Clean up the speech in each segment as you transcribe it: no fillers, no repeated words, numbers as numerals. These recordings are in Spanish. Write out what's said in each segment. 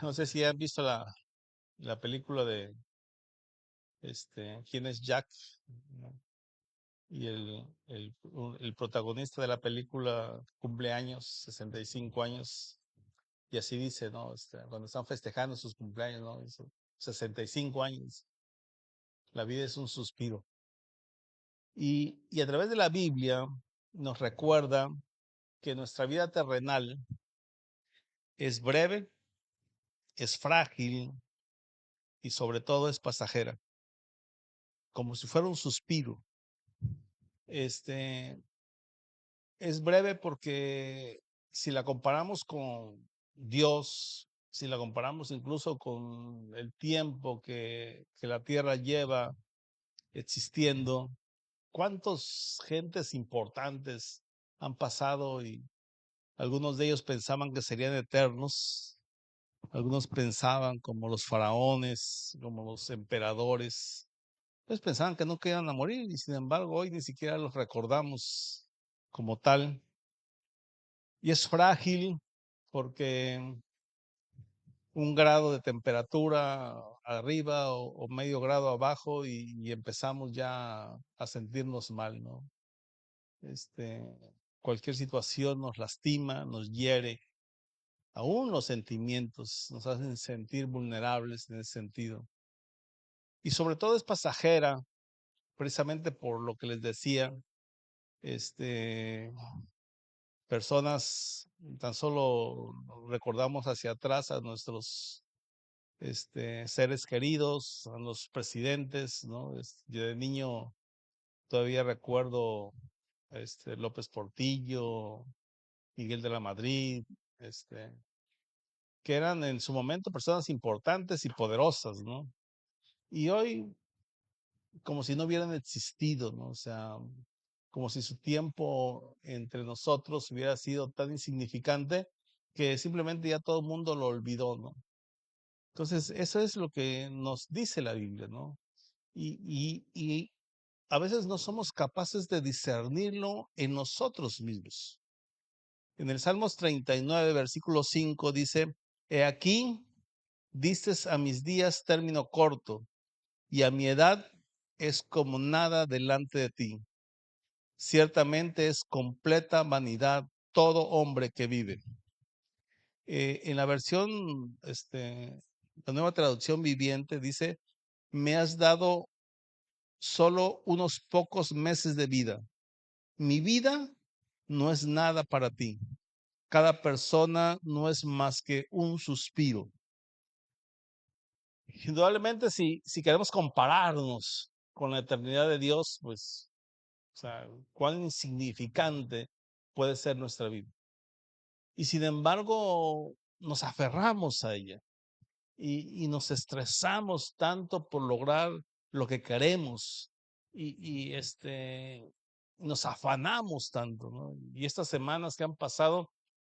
No sé si han visto la película de ¿Quién es Jack? ¿No? Y el protagonista de la película cumple años, 65 años, y así dice, ¿no? Cuando están festejando sus cumpleaños, ¿no? Dice, 65 años, la vida es un suspiro. Y a través de la Biblia nos recuerda que nuestra vida terrenal es breve, es frágil y sobre todo es pasajera, como si fuera un suspiro. Este, es breve porque si la comparamos con Dios, si la comparamos incluso con el tiempo que la Tierra lleva existiendo, ¿cuántas gentes importantes han pasado y algunos de ellos pensaban que serían eternos? Algunos pensaban como los faraones, como los emperadores. Pues pensaban que nunca iban a morir y sin embargo hoy ni siquiera los recordamos como tal. Y es frágil porque un grado de temperatura arriba o medio grado abajo y empezamos ya a sentirnos mal, ¿no? Este, Cualquier situación nos lastima, nos hiere. Aún los sentimientos nos hacen sentir vulnerables en ese sentido. Y sobre todo es pasajera, precisamente por lo que les decía, este, personas, tan solo recordamos hacia atrás a nuestros seres queridos, a los presidentes, ¿no? Yo de niño todavía recuerdo López Portillo, Miguel de la Madrid, que eran en su momento personas importantes y poderosas, ¿no? Y hoy como si no hubieran existido, ¿no? O sea, como si su tiempo entre nosotros hubiera sido tan insignificante que simplemente ya todo el mundo lo olvidó, ¿no? Entonces, eso es lo que nos dice la Biblia, ¿no? Y a veces no somos capaces de discernirlo en nosotros mismos. En el Salmos 39, versículo 5 dice, He aquí, distes a mis días término corto, y a mi edad es como nada delante de ti. Ciertamente es completa vanidad todo hombre que vive. En la versión, la nueva traducción viviente dice, me has dado solo unos pocos meses de vida. Mi vida no es nada para ti. Cada persona no es más que un suspiro. Indudablemente, si queremos compararnos con la eternidad de Dios, pues, o sea, cuán insignificante puede ser nuestra vida. Y sin embargo, nos aferramos a ella y nos estresamos tanto por lograr lo que queremos y nos afanamos tanto, ¿no? Y estas semanas que han pasado,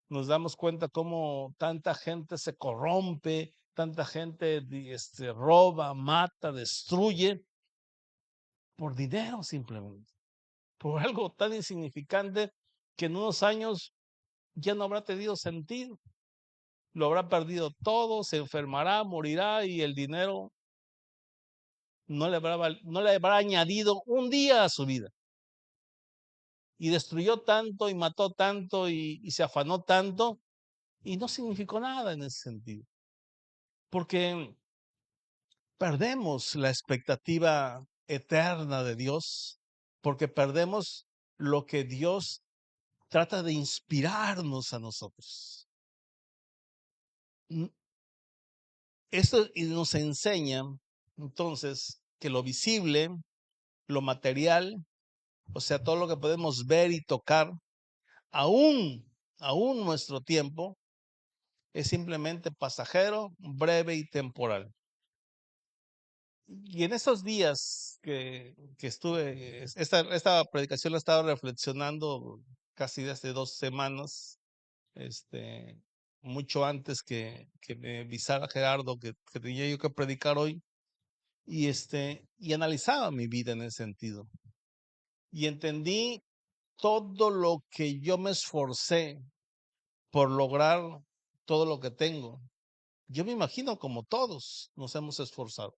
nos damos cuenta cómo tanta gente se corrompe, tanta gente roba, mata, destruye por dinero simplemente, por algo tan insignificante que en unos años ya no habrá tenido sentido. Lo habrá perdido todo, se enfermará, morirá y el dinero no le habrá añadido un día a su vida. Y destruyó tanto y mató tanto y se afanó tanto y no significó nada en ese sentido. Porque perdemos la expectativa eterna de Dios, porque perdemos lo que Dios trata de inspirarnos a nosotros. Esto nos enseña entonces que lo visible, lo material, o sea, todo lo que podemos ver y tocar, aún nuestro tiempo, es simplemente pasajero, breve y temporal. Y en esos días que estuve, esta predicación la estaba reflexionando casi desde 2 semanas, este, mucho antes que me avisara Gerardo que tenía yo que predicar hoy, y analizaba mi vida en ese sentido. Y entendí todo lo que yo me esforcé por lograr todo lo que tengo. Yo me imagino como todos nos hemos esforzado.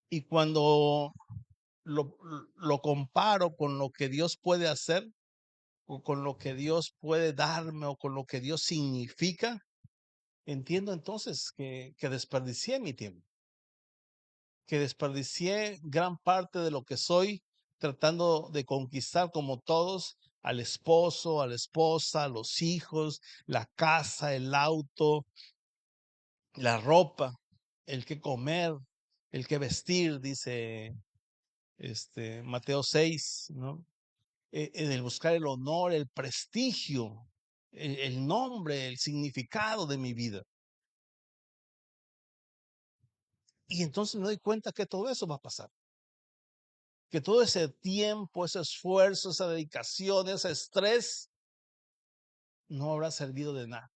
Y cuando lo, lo comparo con lo que Dios puede hacer, o con lo que Dios puede darme, o con lo que Dios significa, entiendo entonces que desperdicié mi tiempo, que desperdicié gran parte de lo que soy tratando de conquistar como todos al esposo, a la esposa, a los hijos, la casa, el auto, la ropa, el que comer, el que vestir, dice Mateo 6, ¿no? En el buscar el honor, el prestigio, el nombre, el significado de mi vida. Y entonces me doy cuenta que todo eso va a pasar. Que todo ese tiempo, ese esfuerzo, esa dedicación, ese estrés, no habrá servido de nada.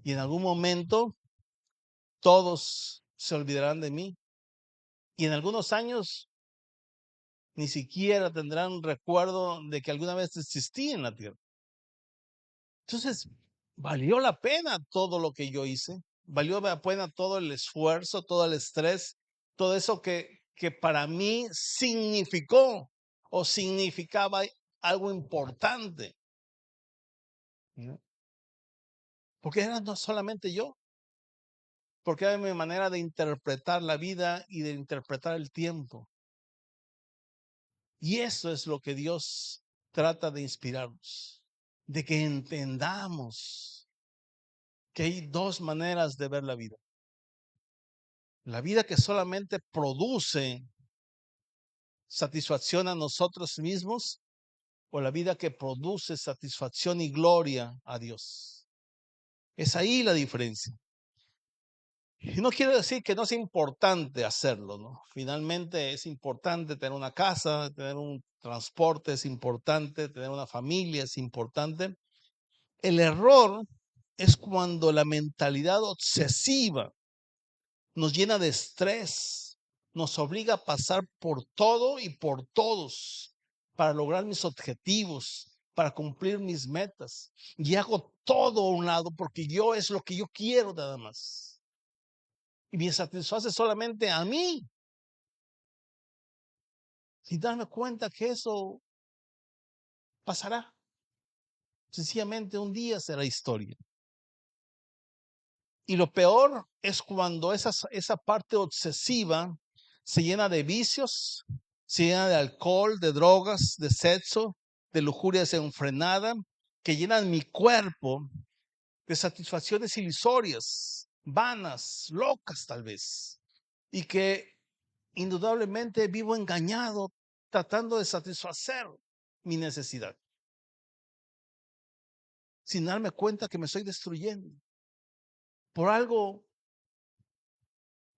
Y en algún momento todos se olvidarán de mí. Y en algunos años ni siquiera tendrán recuerdo de que alguna vez existí en la tierra. Entonces, valió la pena todo lo que yo hice, valió la pena todo el esfuerzo, todo el estrés, todo eso que para mí significó o significaba algo importante, ¿no? Porque era no solamente yo, porque era mi manera de interpretar la vida y de interpretar el tiempo. Y eso es lo que Dios trata de inspirarnos, de que entendamos que hay dos maneras de ver la vida. La vida que solamente produce satisfacción a nosotros mismos, o la vida que produce satisfacción y gloria a Dios. Es ahí la diferencia. Y no quiero decir que no es importante hacerlo, ¿no? Finalmente es importante tener una casa, tener un transporte, es importante tener una familia, es importante. El error es cuando la mentalidad obsesiva nos llena de estrés, nos obliga a pasar por todo y por todos para lograr mis objetivos, para cumplir mis metas. Y hago todo a un lado porque yo es lo que yo quiero nada más. Y me satisface solamente a mí, sin darme cuenta que eso pasará. Sencillamente un día será historia. Y lo peor es cuando esa parte obsesiva se llena de vicios, se llena de alcohol, de drogas, de sexo, de lujuria desenfrenada, que llenan mi cuerpo de satisfacciones ilusorias, vanas, locas tal vez, y que indudablemente vivo engañado tratando de satisfacer mi necesidad, sin darme cuenta que me estoy destruyendo por algo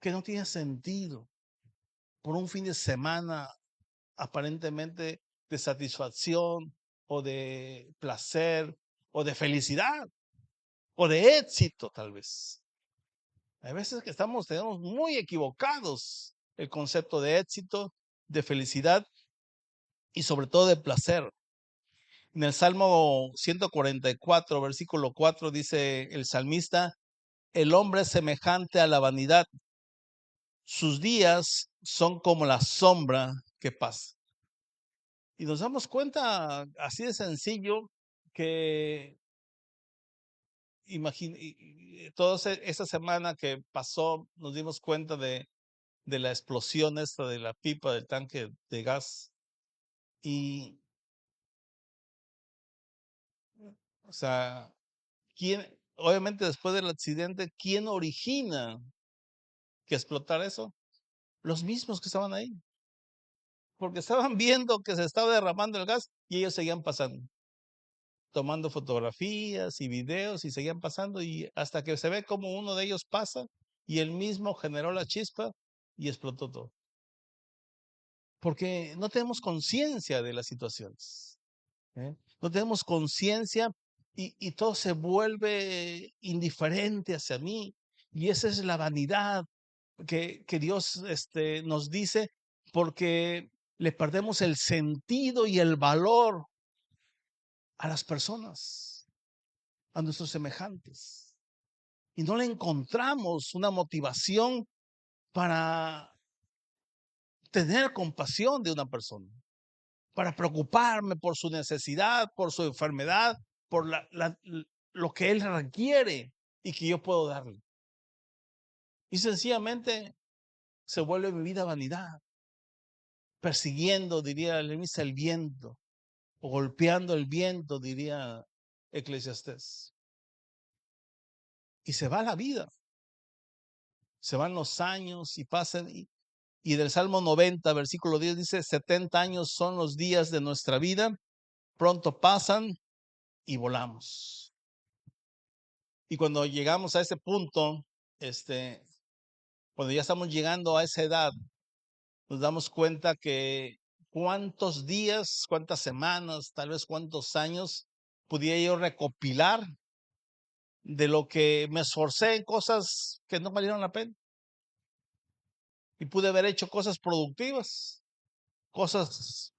que no tiene sentido, por un fin de semana aparentemente de satisfacción o de placer o de felicidad o de éxito tal vez. Hay veces que tenemos muy equivocados el concepto de éxito, de felicidad y sobre todo de placer. En el Salmo 144, versículo 4 dice el salmista, el hombre es semejante a la vanidad, sus días son como la sombra que pasa. Y nos damos cuenta así de sencillo que toda esa semana que pasó nos dimos cuenta de la explosión esta de la pipa del tanque de gas. Y, o sea, obviamente después del accidente, ¿quién origina que explotara eso? Los mismos que estaban ahí, porque estaban viendo que se estaba derramando el gas y ellos seguían pasando, tomando fotografías y videos y seguían pasando y hasta que se ve como uno de ellos pasa y él mismo generó la chispa y explotó todo. Porque no tenemos conciencia de las situaciones, ¿eh? No tenemos conciencia y todo se vuelve indiferente hacia mí. Y esa es la vanidad que Dios nos dice porque le perdemos el sentido y el valor a las personas. a nuestros semejantes. Y no le encontramos una motivación para tener compasión de una persona, para preocuparme por su necesidad, por su enfermedad, por lo que él requiere y que yo puedo darle. Y sencillamente se vuelve mi vida vanidad, persiguiendo, diría el viento, o golpeando el viento, diría Eclesiastés. Y se va la vida, se van los años y pasan. Y del Salmo 90, versículo 10 dice, 70 años son los días de nuestra vida, pronto pasan y volamos. Y cuando llegamos a ese punto, cuando ya estamos llegando a esa edad, nos damos cuenta que cuántos días, cuántas semanas, tal vez cuántos años pudiera yo recopilar de lo que me esforcé en cosas que no valieron la pena. Y pude haber hecho cosas productivas, cosas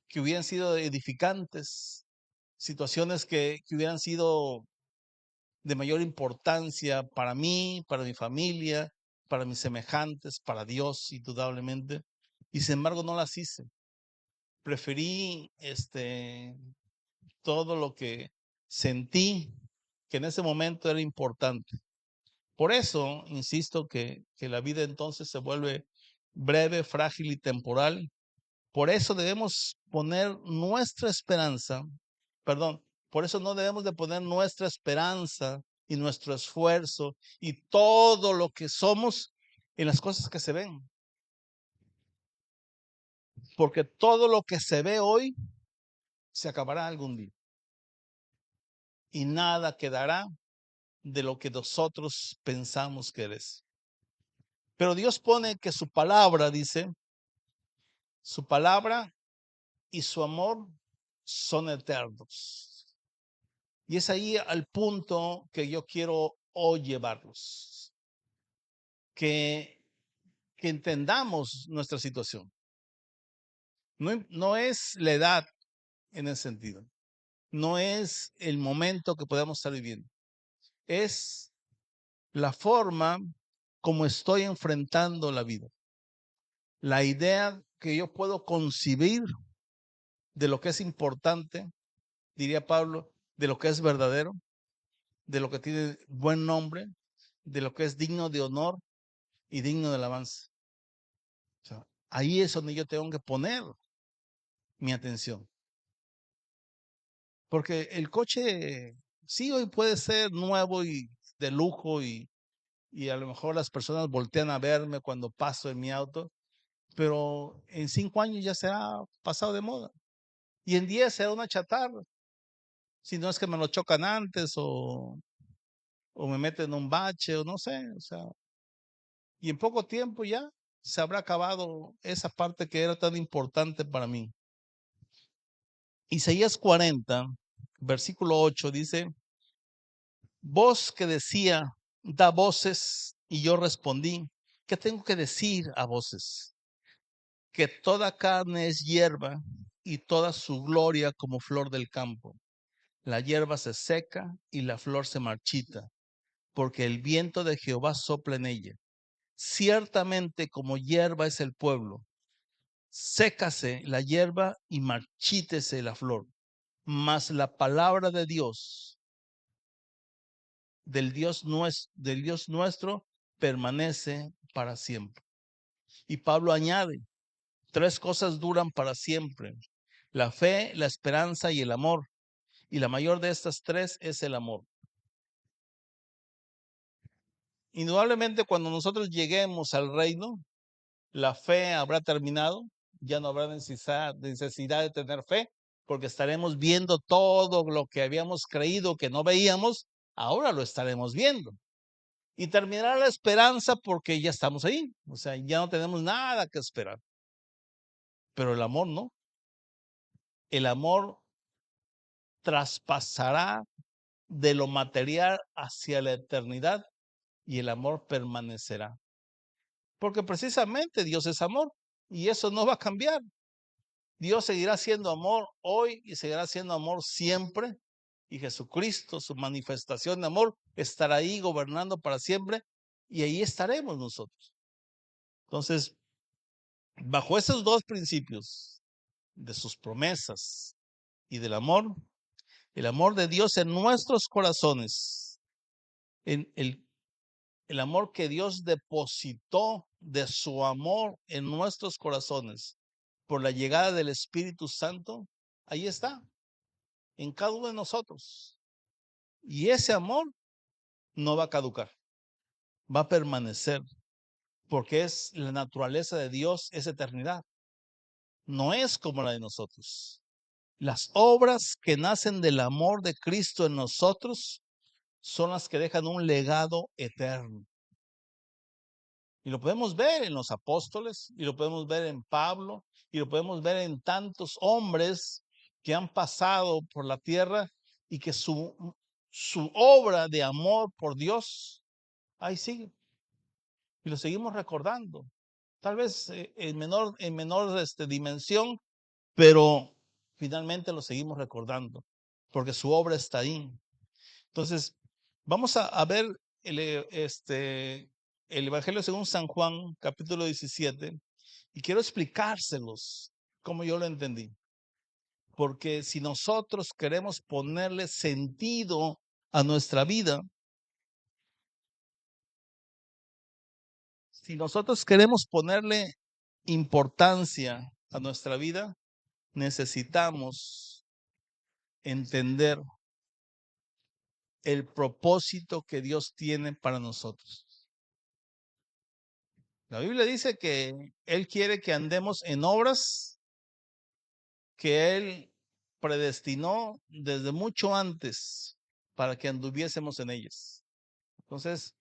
que hubieran sido edificantes, situaciones que hubieran sido de mayor importancia para mí, para mi familia, para mis semejantes, para Dios, indudablemente. Y sin embargo no las hice. Preferí todo lo que sentí que en ese momento era importante. Por eso insisto que la vida entonces se vuelve breve, frágil y temporal. Por eso debemos poner nuestra esperanza, por eso no debemos de poner nuestra esperanza y nuestro esfuerzo y todo lo que somos en las cosas que se ven. Porque todo lo que se ve hoy se acabará algún día. Y nada quedará de lo que nosotros pensamos que es. Pero Dios pone que su palabra, dice, su palabra y su amor son eternos. Y es ahí al punto que yo quiero hoy llevarlos. Que entendamos nuestra situación. No es la edad en ese sentido. No es el momento que podemos estar viviendo. Es la forma como estoy enfrentando la vida. La idea que yo puedo concebir de lo que es importante, diría Pablo, de lo que es verdadero, de lo que tiene buen nombre, de lo que es digno de honor y digno de alabanza. O sea, ahí es donde yo tengo que poner mi atención. Porque el coche sí hoy puede ser nuevo y de lujo y a lo mejor las personas voltean a verme cuando paso en mi auto, pero en 5 años ya será pasado de moda. Y en 10 será una chatarra. Si no es que me lo chocan antes o me meten en un bache o no sé, o sea. Y en poco tiempo ya se habrá acabado esa parte que era tan importante para mí. Isaías 40, versículo 8 dice, voz que decía, da voces, y yo respondí, ¿qué tengo que decir a voces? Que toda carne es hierba y toda su gloria como flor del campo. La hierba se seca y la flor se marchita, porque el viento de Jehová sopla en ella. Ciertamente como hierba es el pueblo, sécase la hierba y marchítese la flor. Mas la palabra de Dios, del Dios nuestro, permanece para siempre. Y Pablo añade, 3 cosas duran para siempre: la fe, la esperanza y el amor. Y la mayor de estas 3 es el amor. Indudablemente cuando nosotros lleguemos al reino, la fe habrá terminado, ya no habrá necesidad de tener fe, porque estaremos viendo todo lo que habíamos creído que no veíamos, ahora lo estaremos viendo. Y terminará la esperanza porque ya estamos ahí, o sea, ya no tenemos nada que esperar. Pero el amor no. El amor traspasará de lo material hacia la eternidad y el amor permanecerá. Porque precisamente Dios es amor y eso no va a cambiar. Dios seguirá siendo amor hoy y seguirá siendo amor siempre. y Jesucristo, su manifestación de amor, estará ahí gobernando para siempre y ahí estaremos nosotros. Entonces, bajo esos dos principios de sus promesas y del amor, el amor de Dios en nuestros corazones, en el amor que Dios depositó de su amor en nuestros corazones por la llegada del Espíritu Santo, ahí está, en cada uno de nosotros. Y ese amor no va a caducar, va a permanecer, porque es la naturaleza de Dios, es eternidad. No es como la de nosotros. Las obras que nacen del amor de Cristo en nosotros son las que dejan un legado eterno. Y lo podemos ver en los apóstoles, y lo podemos ver en Pablo, y lo podemos ver en tantos hombres que han pasado por la tierra y que su obra de amor por Dios ahí sigue. Y lo seguimos recordando. Tal vez en menor dimensión, pero finalmente lo seguimos recordando, porque su obra está ahí. Entonces, vamos a ver el Evangelio según San Juan, capítulo 17, y quiero explicárselos como yo lo entendí. Porque si nosotros queremos ponerle sentido a nuestra vida, si nosotros queremos ponerle importancia a nuestra vida, necesitamos entender el propósito que Dios tiene para nosotros. La Biblia dice que Él quiere que andemos en obras que Él predestinó desde mucho antes para que anduviésemos en ellas. Entonces,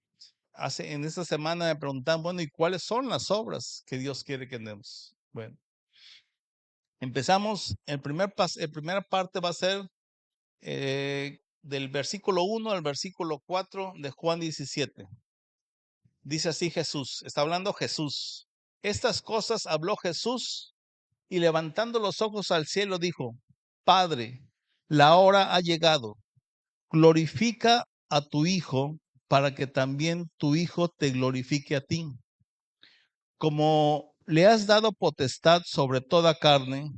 en esta semana me preguntan, bueno, ¿y cuáles son las obras que Dios quiere que andemos? Bueno, empezamos, primera parte va a ser del versículo 1 al versículo 4 de Juan 17. Dice así Jesús, está hablando Jesús. Estas cosas habló Jesús y levantando los ojos al cielo dijo, Padre, la hora ha llegado, glorifica a tu Hijo para que también tu Hijo te glorifique a ti. Como le has dado potestad sobre toda carne,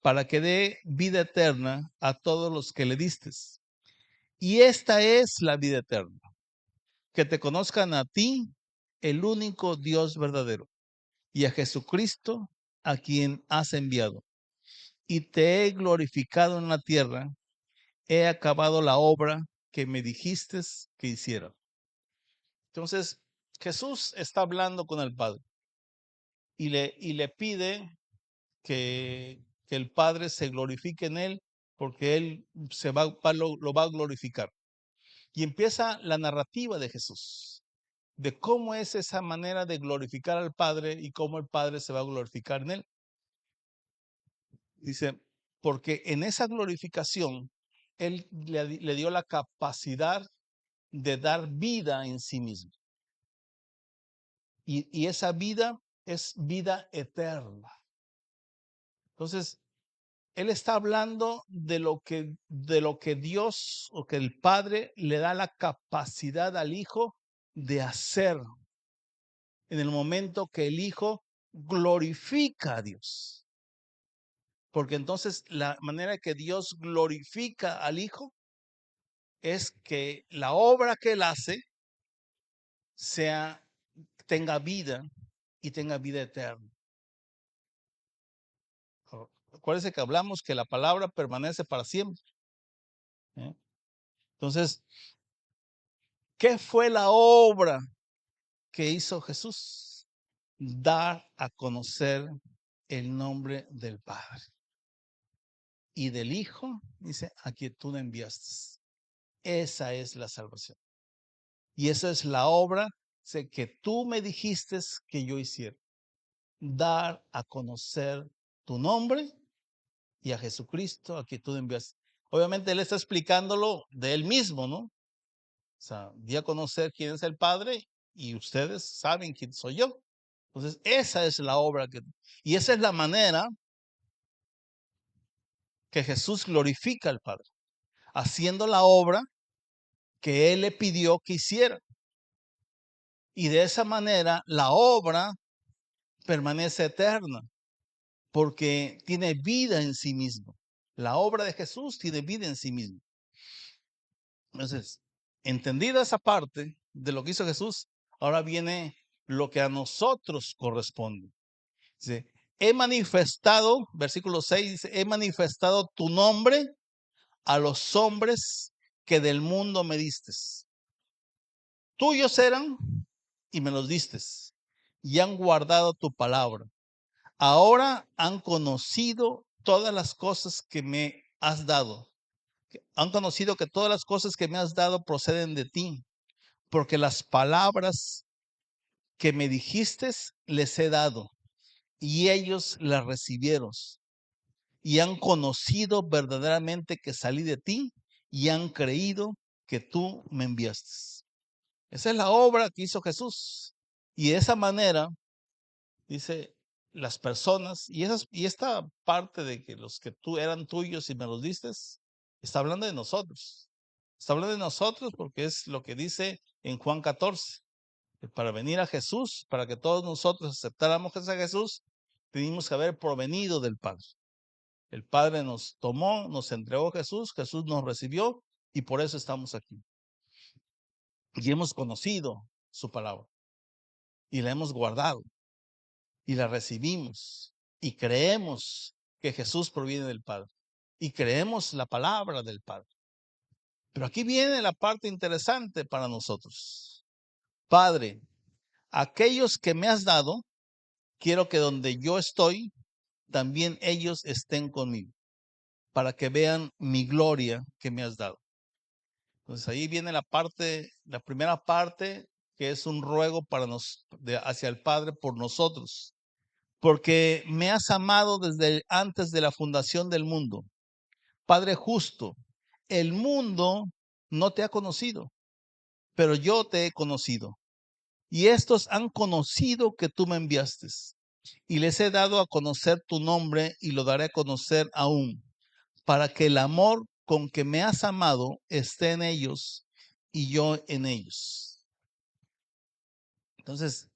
para que dé vida eterna a todos los que le distes. Y esta es la vida eterna, que te conozcan a ti, el único Dios verdadero, y a Jesucristo, a quien has enviado. Y te he glorificado en la tierra, he acabado la obra que me dijiste que hiciera. Entonces, Jesús está hablando con el Padre y le pide que el Padre se glorifique en él porque él lo va a glorificar. Y empieza la narrativa de Jesús, de cómo es esa manera de glorificar al Padre y cómo el Padre se va a glorificar en él. Dice, porque en esa glorificación, Él le dio la capacidad de dar vida en sí mismo. Y esa vida es vida eterna. Entonces, Él está hablando de lo que Dios o que el Padre le da la capacidad al Hijo de hacer en el momento que el Hijo glorifica a Dios. Porque entonces la manera que Dios glorifica al Hijo es que la obra que Él hace tenga vida y tenga vida eterna. Acuérdense que hablamos que la palabra permanece para siempre. Entonces, ¿qué fue la obra que hizo Jesús? Dar a conocer el nombre del Padre y del Hijo, dice, a quien tú me enviaste. Esa es la salvación. Y esa es la obra que tú me dijiste que yo hiciera. Dar a conocer tu nombre y a Jesucristo a quien tú envías. Obviamente Él está explicándolo de Él mismo, ¿no? O sea, di a conocer quién es el Padre y ustedes saben quién soy yo. Entonces, esa es la obra y esa es la manera que Jesús glorifica al Padre. haciendo la obra que Él le pidió que hiciera. Y de esa manera la obra permanece eterna, porque tiene vida en sí mismo. La obra de Jesús tiene vida en sí mismo. Entonces, entendida esa parte de lo que hizo Jesús, ahora viene lo que a nosotros corresponde. Dice, he manifestado, versículo 6 dice, he manifestado tu nombre a los hombres que del mundo me distes. Tuyos eran y me los distes, y han guardado tu palabra. Ahora han conocido todas las cosas que me has dado. Han conocido que todas las cosas que me has dado proceden de ti, porque las palabras que me dijiste les he dado, y ellos las recibieron, y han conocido verdaderamente que salí de ti, y han creído que tú me enviaste. Esa es la obra que hizo Jesús. Y de esa manera, dice, las personas, y esta parte de que los que tú eran tuyos y me los diste, está hablando de nosotros. Está hablando de nosotros porque es lo que dice en Juan 14. Que para venir a Jesús, para que todos nosotros aceptáramos a Jesús, teníamos que haber provenido del Padre. El Padre nos tomó, nos entregó a Jesús, Jesús nos recibió y por eso estamos aquí. Y hemos conocido su palabra y la hemos guardado y la recibimos y creemos que Jesús proviene del Padre y creemos la palabra del Padre. Pero aquí viene la parte interesante para nosotros. Padre, aquellos que me has dado, quiero que donde yo estoy, también ellos estén conmigo, para que vean mi gloria que me has dado. Entonces ahí viene la primera parte, que es un ruego hacia el Padre por nosotros. Porque me has amado desde antes de la fundación del mundo. Padre justo, el mundo no te ha conocido, pero yo te he conocido. Y estos han conocido que tú me enviaste. Y les he dado a conocer tu nombre y lo daré a conocer aún, para que el amor con que me has amado esté en ellos y yo en ellos. Entonces,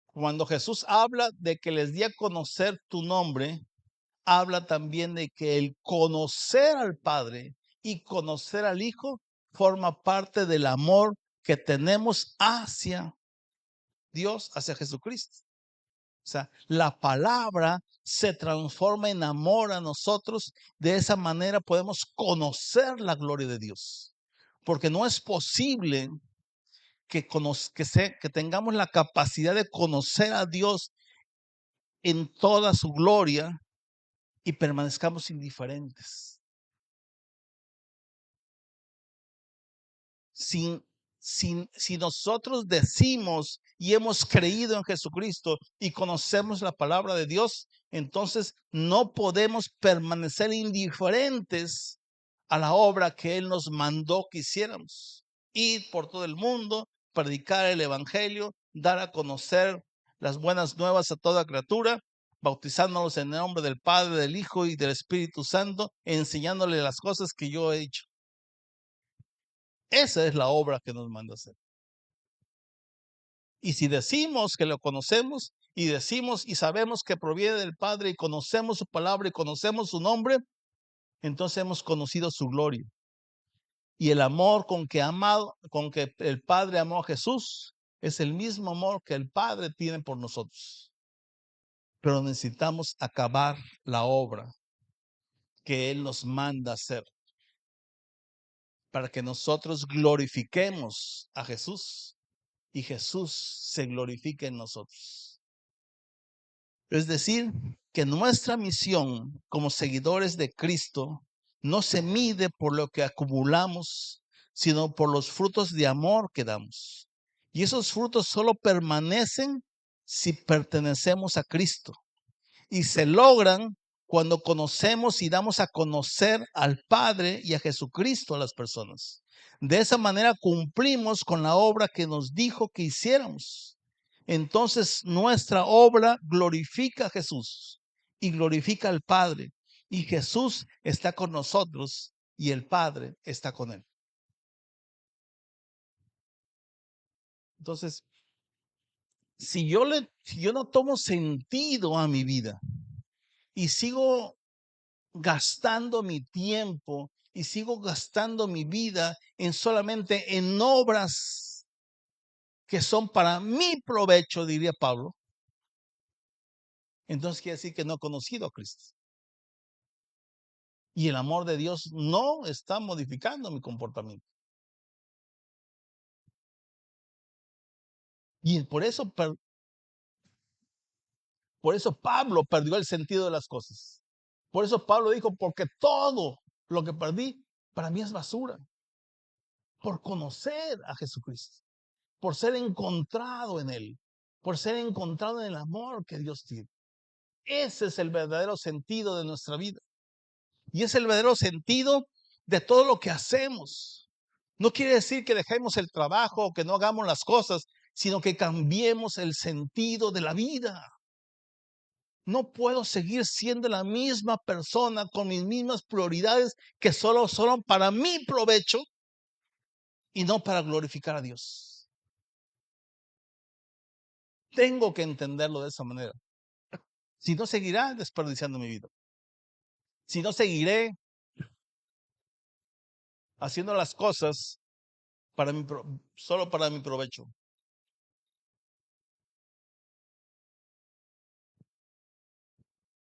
cuando Jesús habla de que les di a conocer tu nombre, habla también de que el conocer al Padre y conocer al Hijo forma parte del amor que tenemos hacia Dios, hacia Jesucristo. O sea, la palabra se transforma en amor a nosotros. De esa manera podemos conocer la gloria de Dios. Porque no es posible que tengamos la capacidad de conocer a Dios en toda su gloria y permanezcamos indiferentes. Si nosotros decimos y hemos creído en Jesucristo y conocemos la palabra de Dios, entonces no podemos permanecer indiferentes a la obra que Él nos mandó que hiciéramos. Ir por todo el mundo, predicar el Evangelio, dar a conocer las buenas nuevas a toda criatura, bautizándolos en el nombre del Padre, del Hijo y del Espíritu Santo, enseñándole las cosas que yo he hecho. Esa es la obra que nos manda hacer. Y si decimos que lo conocemos y decimos y sabemos que proviene del Padre y conocemos su palabra y conocemos su nombre, entonces hemos conocido su gloria. Y el amor con que el Padre amó a Jesús es el mismo amor que el Padre tiene por nosotros. Pero necesitamos acabar la obra que Él nos manda hacer para que nosotros glorifiquemos a Jesús y Jesús se glorifique en nosotros. Es decir, que nuestra misión como seguidores de Cristo no se mide por lo que acumulamos, sino por los frutos de amor que damos. Y esos frutos solo permanecen si pertenecemos a Cristo. Y se logran cuando conocemos y damos a conocer al Padre y a Jesucristo a las personas. De esa manera cumplimos con la obra que nos dijo que hiciéramos. Entonces nuestra obra glorifica a Jesús y glorifica al Padre. Y Jesús está con nosotros y el Padre está con él. Entonces, si yo no tomo sentido a mi vida y sigo gastando mi tiempo y sigo gastando mi vida solamente en obras que son para mi provecho, diría Pablo, entonces quiere decir que no he conocido a Cristo. Y el amor de Dios no está modificando mi comportamiento. Y por eso Pablo perdió el sentido de las cosas. Por eso Pablo dijo, porque todo lo que perdí para mí es basura. Por conocer a Jesucristo, por ser encontrado en Él, por ser encontrado en el amor que Dios tiene. Ese es el verdadero sentido de nuestra vida. Y es el verdadero sentido de todo lo que hacemos. No quiere decir que dejemos el trabajo o que no hagamos las cosas, sino que cambiemos el sentido de la vida. No puedo seguir siendo la misma persona con mis mismas prioridades que solo son para mi provecho y no para glorificar a Dios. Tengo que entenderlo de esa manera. Si no, seguirá desperdiciando mi vida. Si no, seguiré haciendo las cosas solo para mi provecho.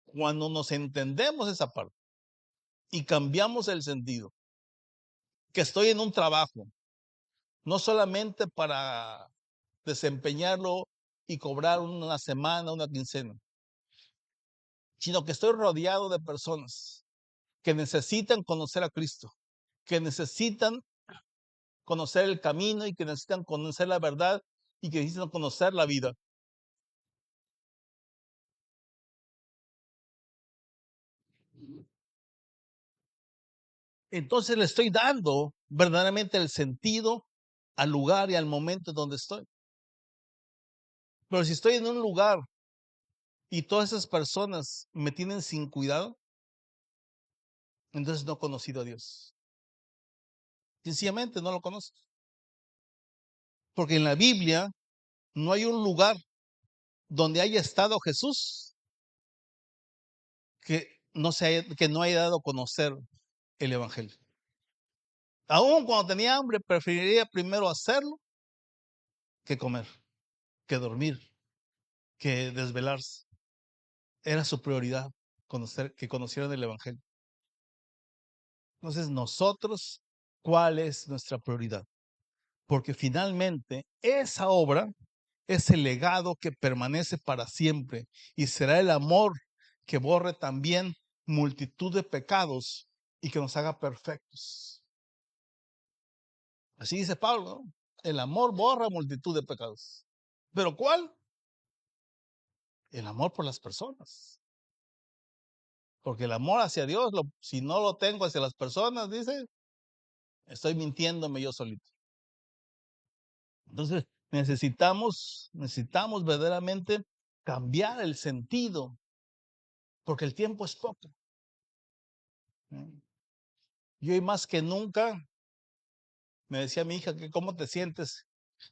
Cuando nos entendemos esa parte y cambiamos el sentido, que estoy en un trabajo, no solamente para desempeñarlo y cobrar una semana, una quincena, sino que estoy rodeado de personas que necesitan conocer a Cristo, que necesitan conocer el camino y que necesitan conocer la verdad y que necesitan conocer la vida. Entonces le estoy dando verdaderamente el sentido al lugar y al momento donde estoy. Pero si estoy en un lugar y todas esas personas me tienen sin cuidado, entonces no he conocido a Dios. Sencillamente no lo conozco. Porque en la Biblia no hay un lugar donde haya estado Jesús que no haya dado a conocer el Evangelio. Aún cuando tenía hambre, preferiría primero hacerlo que comer, que dormir, que desvelarse. Era su prioridad que conocieran el Evangelio. Entonces nosotros, ¿cuál es nuestra prioridad? Porque finalmente esa obra es el legado que permanece para siempre y será el amor que borre también multitud de pecados y que nos haga perfectos. Así dice Pablo, ¿no? El amor borra multitud de pecados. ¿Pero cuál? El amor por las personas. Porque el amor hacia Dios, si no lo tengo hacia las personas, dice, estoy mintiéndome yo solito. Entonces, necesitamos verdaderamente cambiar el sentido, porque el tiempo es poco. Y hoy más que nunca, me decía mi hija que cómo te sientes.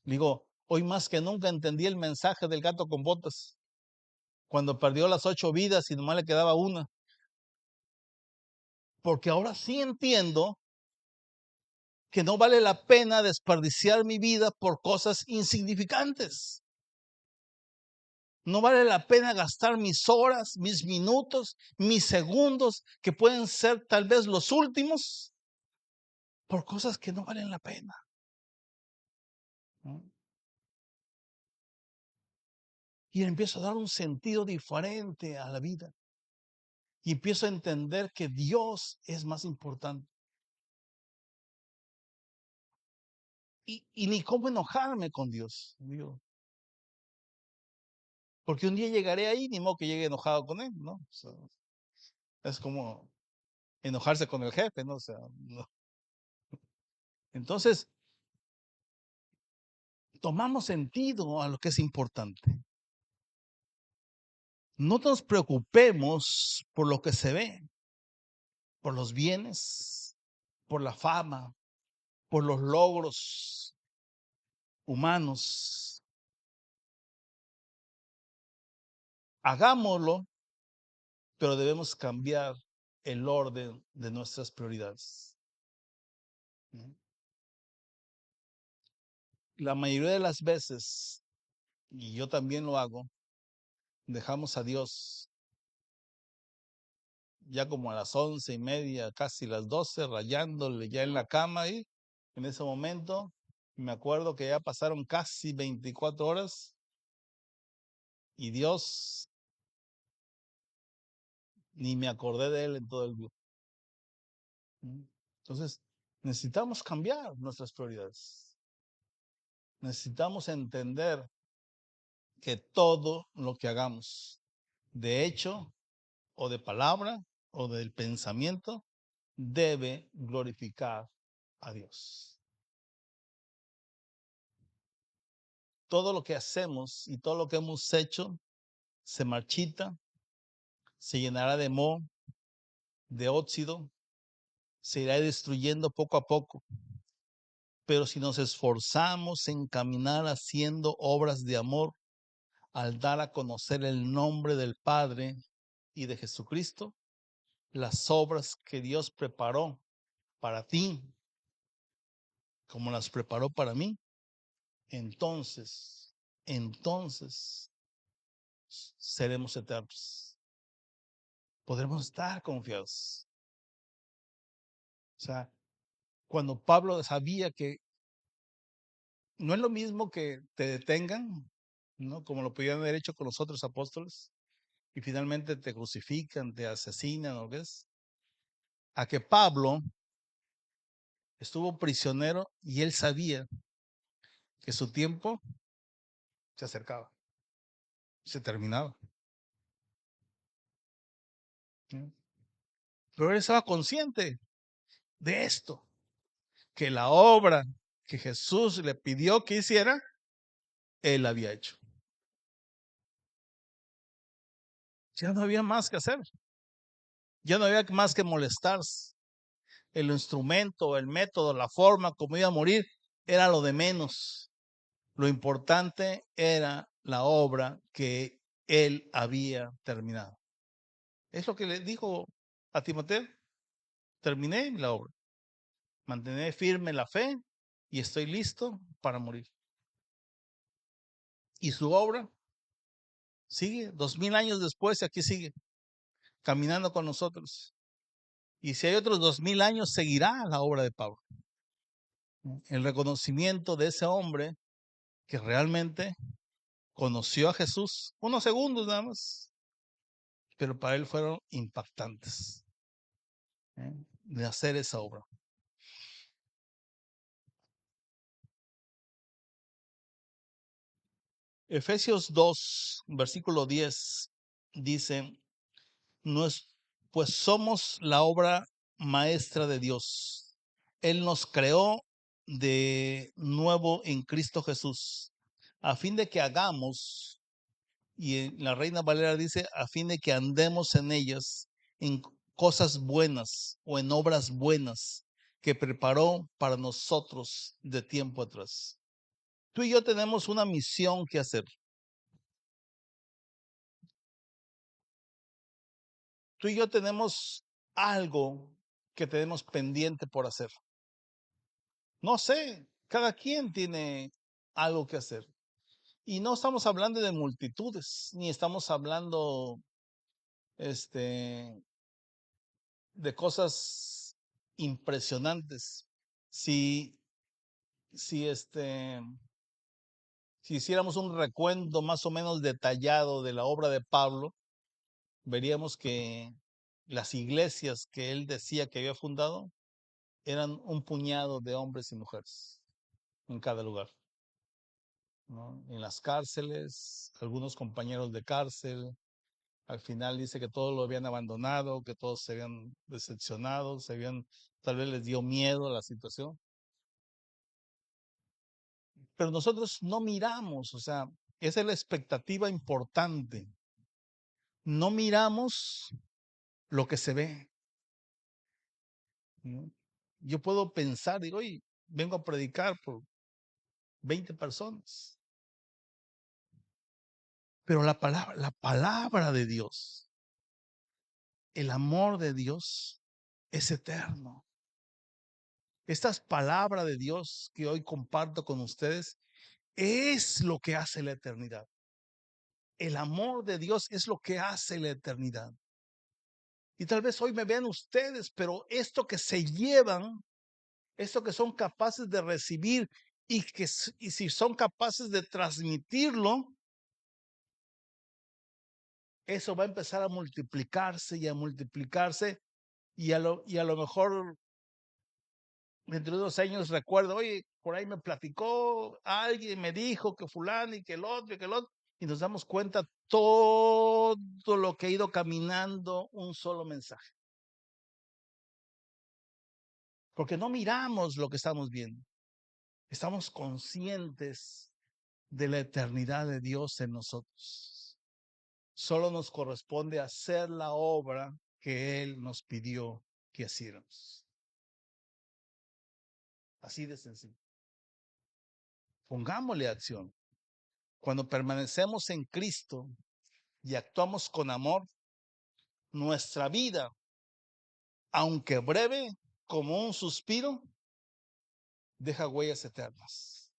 Digo, hoy más que nunca entendí el mensaje del gato con botas. Cuando perdió las 8 vidas y nomás le quedaba una. Porque ahora sí entiendo que no vale la pena desperdiciar mi vida por cosas insignificantes. No vale la pena gastar mis horas, mis minutos, mis segundos, que pueden ser tal vez los últimos, por cosas que no valen la pena. ¿No? Y empiezo a dar un sentido diferente a la vida. Y empiezo a entender que Dios es más importante. Y ni cómo enojarme con Dios. Digo, porque un día llegaré ahí, ni modo que llegue enojado con Él, ¿no? O sea, es como enojarse con el jefe, ¿no? O sea, no. Entonces, tomamos sentido a lo que es importante. No nos preocupemos por lo que se ve, por los bienes, por la fama, por los logros humanos. Hagámoslo, pero debemos cambiar el orden de nuestras prioridades. La mayoría de las veces, y yo también lo hago, dejamos a Dios ya como a las 11:30, casi las 12, rayándole ya en la cama, y en ese momento me acuerdo que ya pasaron casi 24 horas y Dios, ni me acordé de él en todo el día. Entonces, necesitamos cambiar nuestras prioridades. Necesitamos entender que todo lo que hagamos, de hecho o de palabra o del pensamiento, debe glorificar a Dios. Todo lo que hacemos y todo lo que hemos hecho se marchita, se llenará de moho, de óxido, se irá destruyendo poco a poco. Pero si nos esforzamos en caminar haciendo obras de amor, al dar a conocer el nombre del Padre y de Jesucristo, las obras que Dios preparó para ti, como las preparó para mí, entonces seremos eternos. Podremos estar confiados. O sea, cuando Pablo sabía que no es lo mismo que te detengan, ¿no? Como lo pudieron haber hecho con los otros apóstoles, y finalmente te crucifican, te asesinan, ¿no ves? A que Pablo estuvo prisionero y él sabía que su tiempo se acercaba, se terminaba. ¿Sí? Pero él estaba consciente de esto, que la obra que Jesús le pidió que hiciera, él la había hecho. Ya no había más que hacer, ya no había más que molestarse. El instrumento, el método, la forma como iba a morir, era lo de menos. Lo importante era la obra que él había terminado. Es lo que le dijo a Timoteo: terminé la obra, mantener firme la fe y estoy listo para morir. Y su obra sigue 2000 años después, y aquí sigue caminando con nosotros. Y si hay otros 2000 años, seguirá la obra de Pablo. El reconocimiento de ese hombre que realmente conoció a Jesús, unos segundos nada más, pero para él fueron impactantes, de hacer esa obra. Efesios 2, versículo 10, dice: no es, pues somos la obra maestra de Dios. Él nos creó de nuevo en Cristo Jesús, a fin de que hagamos, y en la Reina Valera dice, a fin de que andemos en ellas, en cosas buenas o en obras buenas que preparó para nosotros de tiempo atrás. Tú y yo tenemos una misión que hacer. Tú y yo tenemos algo que tenemos pendiente por hacer. No sé, cada quien tiene algo que hacer. Y no estamos hablando de multitudes, ni estamos hablando de cosas impresionantes. Si, si, si hiciéramos un recuento más o menos detallado de la obra de Pablo, veríamos que las iglesias que él decía que había fundado eran un puñado de hombres y mujeres en cada lugar, ¿no? En las cárceles, algunos compañeros de cárcel. Al final dice que todos lo habían abandonado, que todos se habían decepcionado, tal vez les dio miedo a la situación. Pero nosotros no miramos, o sea, esa es la expectativa importante. No miramos lo que se ve, ¿no? Yo puedo pensar, digo, oye, vengo a predicar por 20 personas. Pero la palabra de Dios, el amor de Dios es eterno. Estas palabras de Dios que hoy comparto con ustedes es lo que hace la eternidad. El amor de Dios es lo que hace la eternidad. Y tal vez hoy me vean ustedes, pero esto que se llevan, esto que son capaces de recibir y si son capaces de transmitirlo, eso va a empezar a multiplicarse y a multiplicarse y a lo mejor dentro de 2 años recuerdo, oye, por ahí me platicó alguien, me dijo que fulano y que el otro y que el otro, y nos damos cuenta todo lo que ha ido caminando un solo mensaje. Porque no miramos lo que estamos viendo. Estamos conscientes de la eternidad de Dios en nosotros. Solo nos corresponde hacer la obra que Él nos pidió que hiciéramos. Así de sencillo. Pongámosle acción. Cuando permanecemos en Cristo y actuamos con amor, nuestra vida, aunque breve como un suspiro, deja huellas eternas.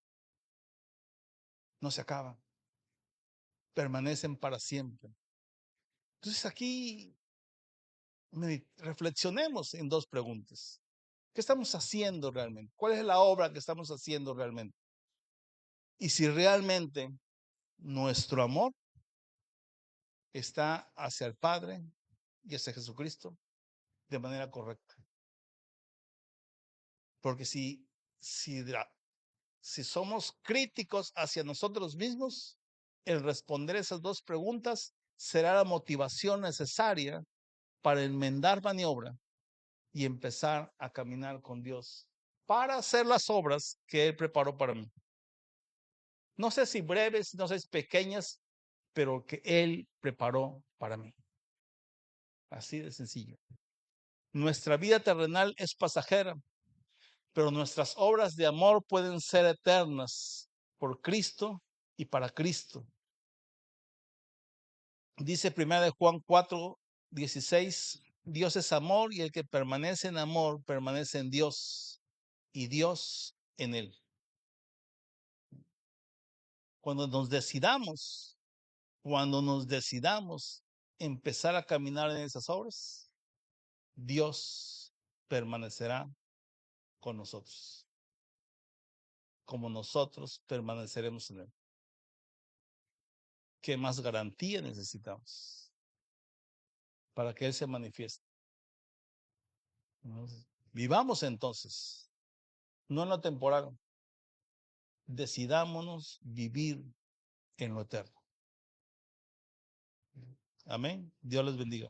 No se acaban, permanecen para siempre. Entonces aquí reflexionemos en 2 preguntas. ¿Qué estamos haciendo realmente? ¿Cuál es la obra que estamos haciendo realmente? Y si realmente nuestro amor está hacia el Padre y hacia Jesucristo de manera correcta. Porque si somos críticos hacia nosotros mismos, el responder esas 2 preguntas será la motivación necesaria para enmendar maniobra y empezar a caminar con Dios para hacer las obras que Él preparó para mí. No sé si breves, no sé si pequeñas, pero que Él preparó para mí. Así de sencillo. Nuestra vida terrenal es pasajera, pero nuestras obras de amor pueden ser eternas por Cristo y para Cristo. Dice 1 de Juan 4:16, Dios es amor y el que permanece en amor permanece en Dios y Dios en él. Cuando nos decidamos empezar a caminar en esas obras, Dios permanecerá con nosotros, como nosotros permaneceremos en él. ¿Qué más garantía necesitamos para que Él se manifieste? Vivamos entonces, no en lo temporal. Decidámonos vivir en lo eterno. Amén. Dios les bendiga.